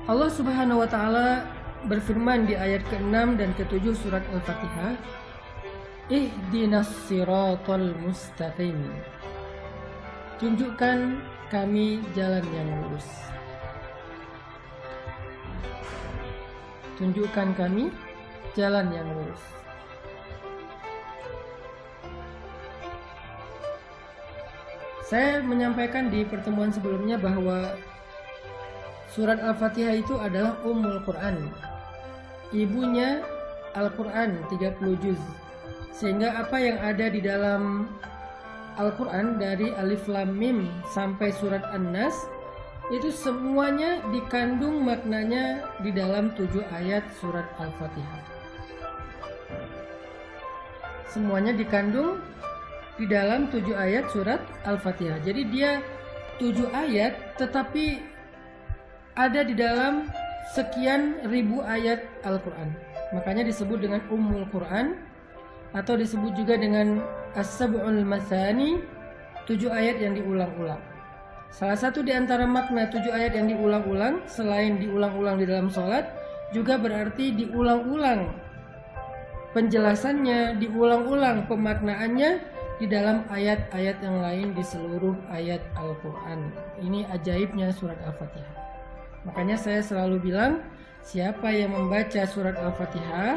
Allah Subhanahu wa taala berfirman di ayat ke-6 dan ke-7 surat Al-Fatihah, Ihdinas siratal mustaqim. Tunjukkan kami jalan yang lurus. Tunjukkan kami jalan yang lurus. Saya menyampaikan di pertemuan sebelumnya bahwa surat Al-Fatihah itu adalah Ummul Quran, ibunya Al-Quran 30 juz. Sehingga apa yang ada di dalam Al-Quran dari Alif Lam Mim sampai surat An-Nas itu semuanya dikandung maknanya di dalam 7 ayat surat Al-Fatihah. Semuanya dikandung di dalam 7 ayat surat Al-Fatihah. Jadi dia 7 ayat tetapi ada di dalam sekian ribu ayat Al-Quran. Makanya disebut dengan Ummul Quran, atau disebut juga dengan As-Sab'ul Mathani, 7 ayat yang diulang-ulang. Salah satu di antara makna 7 ayat yang diulang-ulang, selain diulang-ulang di dalam sholat, juga berarti diulang-ulang penjelasannya, diulang-ulang pemaknaannya di dalam ayat-ayat yang lain di seluruh ayat Al-Quran. Ini ajaibnya surat Al-Fatihah. Makanya saya selalu bilang, siapa yang membaca surat Al-Fatihah,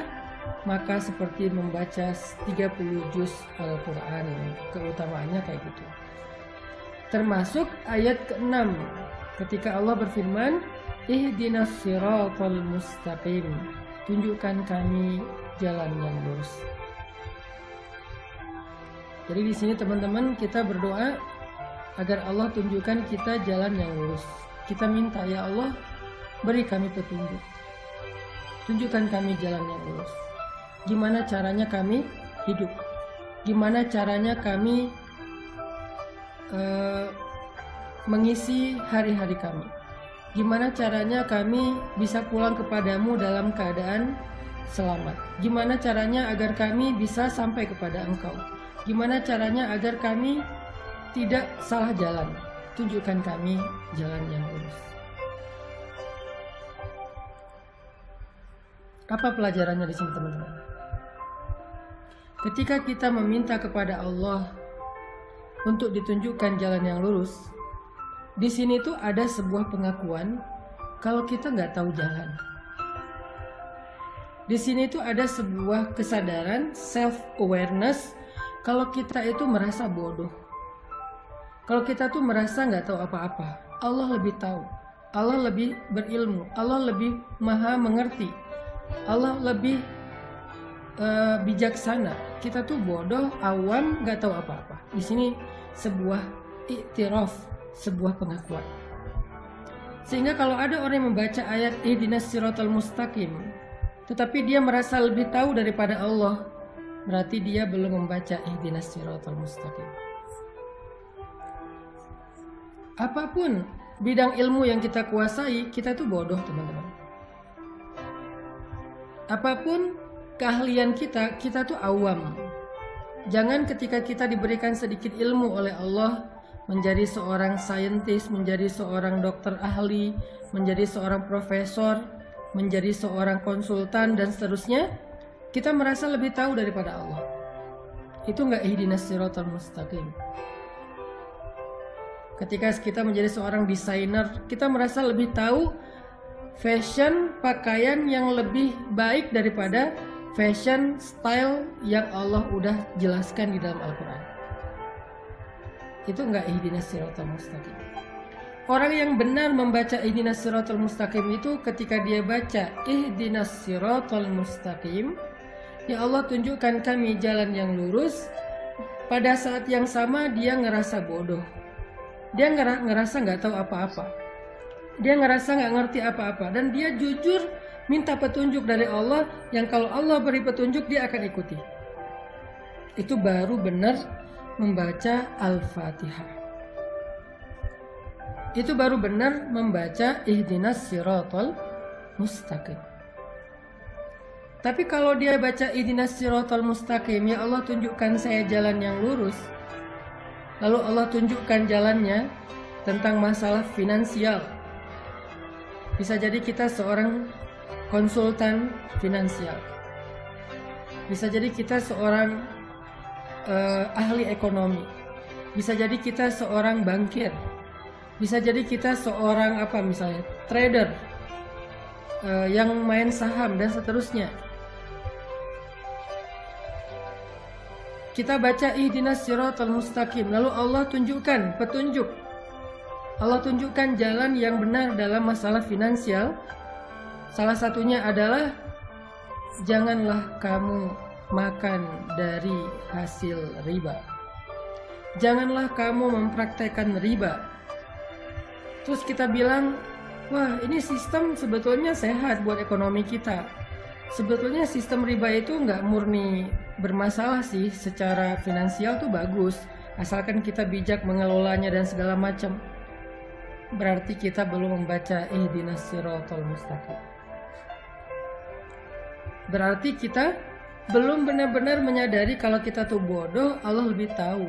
maka seperti membaca 30 juz Al-Quran. Keutamaannya kayak gitu. Termasuk ayat ke-6 ketika Allah berfirman, Ihdinas siratal mustaqim. Tunjukkan kami jalan yang lurus. Jadi di sini teman-teman kita berdoa agar Allah tunjukkan kita jalan yang lurus. Kita minta, ya Allah, beri kami petunjuk. Tunjukkan kami jalan yang lurus. Gimana caranya kami hidup? Gimana caranya kami mengisi hari-hari kami? Gimana caranya kami bisa pulang kepadamu dalam keadaan selamat? Gimana caranya agar kami bisa sampai kepada Engkau? Gimana caranya agar kami tidak salah jalan? Tunjukkan kami jalan yang lurus. Apa pelajarannya di sini, teman-teman? Ketika kita meminta kepada Allah untuk ditunjukkan jalan yang lurus, di sini tuh ada sebuah pengakuan kalau kita nggak tahu jalan. Di sini tuh ada sebuah kesadaran, self-awareness, kalau kita itu merasa bodoh. Kalau kita tuh merasa nggak tahu apa-apa, Allah lebih tahu, Allah lebih berilmu, Allah lebih maha mengerti, Allah lebih bijaksana. Kita tuh bodoh, awam, nggak tahu apa-apa. Di sini sebuah iktiraf, sebuah pengakuan. Sehingga kalau ada orang yang membaca ayat Ihdinas siratal mustaqim, tetapi dia merasa lebih tahu daripada Allah, berarti dia belum membaca Ihdinas siratal mustaqim. Apapun bidang ilmu yang kita kuasai, kita tuh bodoh, teman-teman. Apapun keahlian kita, kita tuh awam. Jangan ketika kita diberikan sedikit ilmu oleh Allah, menjadi seorang saintis, menjadi seorang dokter ahli, menjadi seorang profesor, menjadi seorang konsultan, dan seterusnya, kita merasa lebih tahu daripada Allah. Itu enggak Ihdinas siratal mustaqim. Ketika kita menjadi seorang desainer, kita merasa lebih tahu fashion pakaian yang lebih baik daripada fashion style yang Allah udah jelaskan di dalam Al-Quran. Itu enggak Ihdinas siratal mustaqim. Orang yang benar membaca Ihdinas siratal mustaqim itu ketika dia baca Ihdinas siratal mustaqim, ya Allah tunjukkan kami jalan yang lurus, pada saat yang sama dia ngerasa bodoh. Dia ngerasa nggak tahu apa-apa. Dia ngerasa nggak ngerti apa-apa. Dan dia jujur minta petunjuk dari Allah, yang kalau Allah beri petunjuk dia akan ikuti. Itu baru benar membaca Al-Fatihah. Itu baru benar membaca Ihdinas siratal mustaqim. Tapi kalau dia baca Ihdinas siratal mustaqim, ya Allah tunjukkan saya jalan yang lurus, lalu Allah tunjukkan jalannya tentang masalah finansial, Bisa jadi kita seorang konsultan finansial. Bisa jadi kita seorang ahli ekonomi. Bisa jadi kita seorang bankir. Bisa jadi kita seorang misalnya trader yang main saham dan seterusnya. Kita baca ihdinas siratal mustaqim, lalu Allah tunjukkan petunjuk. Allah tunjukkan jalan yang benar dalam masalah finansial. Salah satunya adalah janganlah kamu makan dari hasil riba. Janganlah kamu mempraktekkan riba. Terus kita bilang, wah ini sistem sebetulnya sehat buat ekonomi kita. Sebetulnya sistem riba itu nggak murni bermasalah sih, secara finansial tuh bagus, asalkan kita bijak mengelolanya dan segala macam. Berarti kita belum membaca ihdinas siratal mustaqim. Berarti kita belum benar-benar menyadari kalau kita tuh bodoh, Allah lebih tahu.